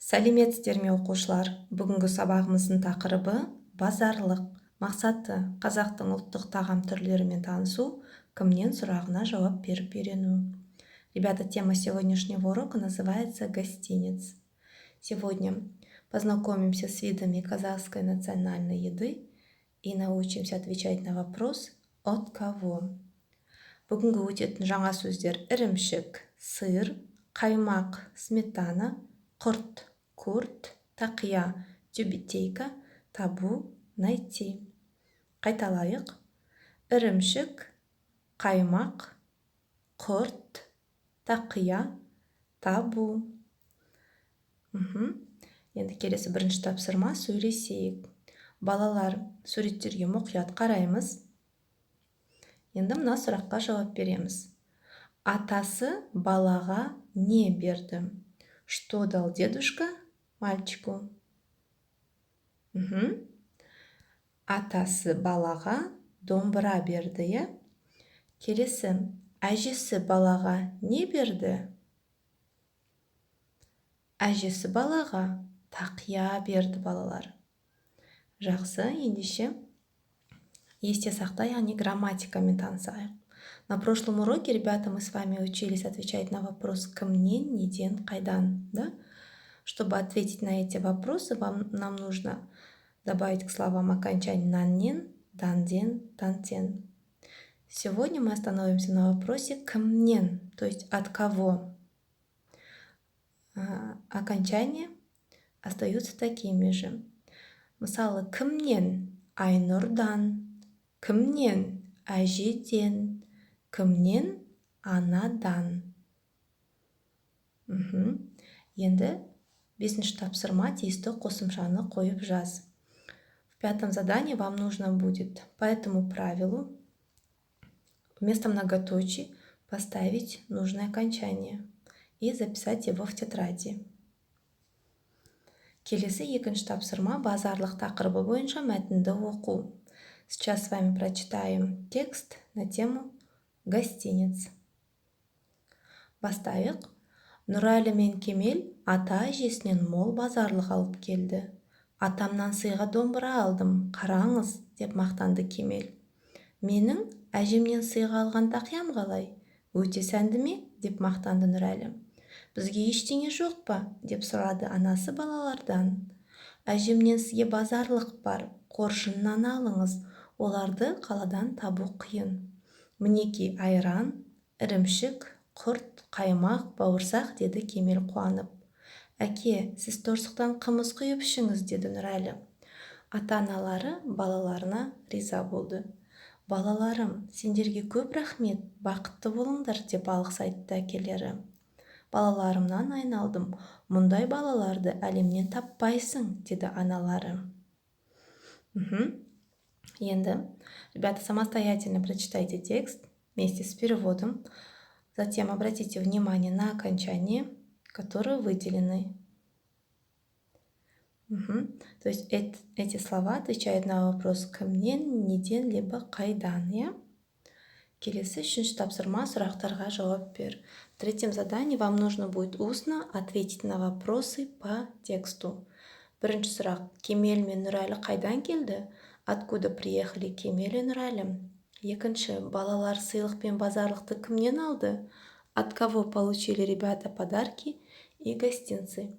Сәлеметсіздер ме оқушылар? Бүгінгі сабағымыздың тақырыбы базарлық. Мақсаты қазақтың ұлттық тағам түрлерімен танысу, кімнен сұрағына жауап беріп үйрену. Ребята, тема сегодняшнего урока называется «Гостинец». Сегодня познакомимся с видами казахской национальной еды и научимся отвечать на вопрос «От кого?». Бүгінгі өтетін жаңа сөздер ірімшік, сыр, қаймақ, сметана, құрт, курт, тақия, тюбетейка, табу, найти. Қайталайық. Ірімшік, қаймақ, құрт, тақия, табу. Енді келесі бірінші тапсырма, сөйлесейік. Балалар, суреттерге мұқият қараймыз. Енді мына сұраққа жауап береміз. Атасы балаға не берді? Что дал дедушка мальчику? Атасы балаға домбыра берді, е? Келесі, әжесі балаға не берді? Әжесі балаға тақия берді, балалар. Жақсы, ендеше есте сақтай, яғни грамматикамен танысайық. На прошлом уроке, ребята, мы с вами учились отвечать на вопрос «кімнен, неден, қайдан?». Да? Чтобы ответить на эти вопросы, нам нужно добавить к словам окончание «наннен», «данден», «тантен». Сегодня мы остановимся на вопросе «кімнен», то есть «от кого?». Окончания остаются такими же. Мысалы, кімнен? Айнұрдан, кімнен? Әжеден, кімнен? Анадан. Енді 5-ші тапсырма, тиісті қосымшаны қойып жаз. В 5-м задании вам нужно будет по этому правилу вместо многоточий поставить нужное окончание и записать его в тетради. Келесі 2-ші тапсырма базарлық тақырыбы бойынша мәтінді оқу. Сейчас с вами прочитаем текст на тему «Гостинец». Бастайық. Нұрәлі мен Кемел ата-әжесінен мол базарлық алып келді. Атамнан сыйға домбыра алдым, қараңыз, деп мақтанды Кемел. Менің әжемнен сыйға алған тақиям қалай? Өте сәнді ме? Деп мақтанды Нұрәлі. Бізге ештеңе жоқ па? Деп сұрады анасы балалардан. Әжемнен сізге базарлық бар, қоржыннан алыңыз, оларды қаладан табу қиын. Мінеки айран, ірімшік, құрт, қаймақ, бауырсақ, деді Кемел қуанып. Әке, сіз торсықтан қымыз құйып ішіңіз, деді Нұрәлі. Ата-аналары балаларына риза болды. Балаларым, сендерге көп рахмет, бақытты болыңдар, деп алғыс айтты әкелері. Балаларымнан айналдым, мұндай балаларды әлемнен таппайсың, деді аналары. Енді, ребята, самостоятельно прочитайте текст вместе с переводом. Затем обратите внимание на окончания, которые выделены. То есть эти слова отвечают на вопрос «кімнен», «неден», либо «қайдан». Келесі 3-ші тапсырма, сұрақтарға жауап бер. В 3-м задании вам нужно будет устно ответить на вопросы по тексту. Бірінші сұрақ. Кемел мен Нұрәлі қайдан келді? Откуда приехали Кемел и Нұрәлі? Екінші. Балалар сыйлық пен базарлықты кімнен алды? От кого получили ребята подарки и гостинцы?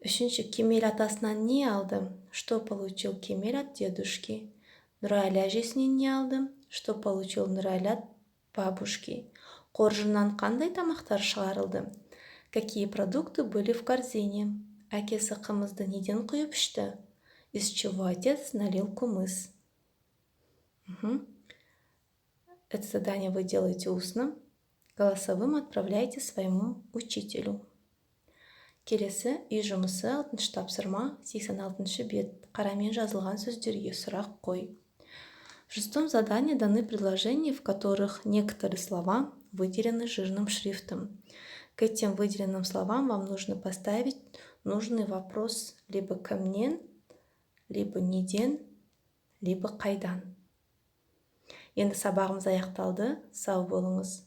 Үшінші. Кемел атасынан не алды? Что получил Кемел от дедушки? Нұрәлі әжесінен не алды? Что получил Нұрәлі от бабушки? Қоржыннан қандай тамақтар шығарылды? Какие продукты были в корзине? Әкесі қымызды неден құйып ішті? Из чего отец налил кумыс? Это задание вы делаете устно. Голосовым отправляйте своему учителю. Келесі үй жұмысы 6-ші тапсырма 86-ші бет. Қарамен жазылған сөздерге сұрақ қой. В 6-м задании даны предложения, в которых некоторые слова выделены жирным шрифтом. К этим выделенным словам вам нужно поставить нужный вопрос либо кімнен, либо неден, либо қайдан. Енді сабағымыз аяқталды. Сау болыңыз.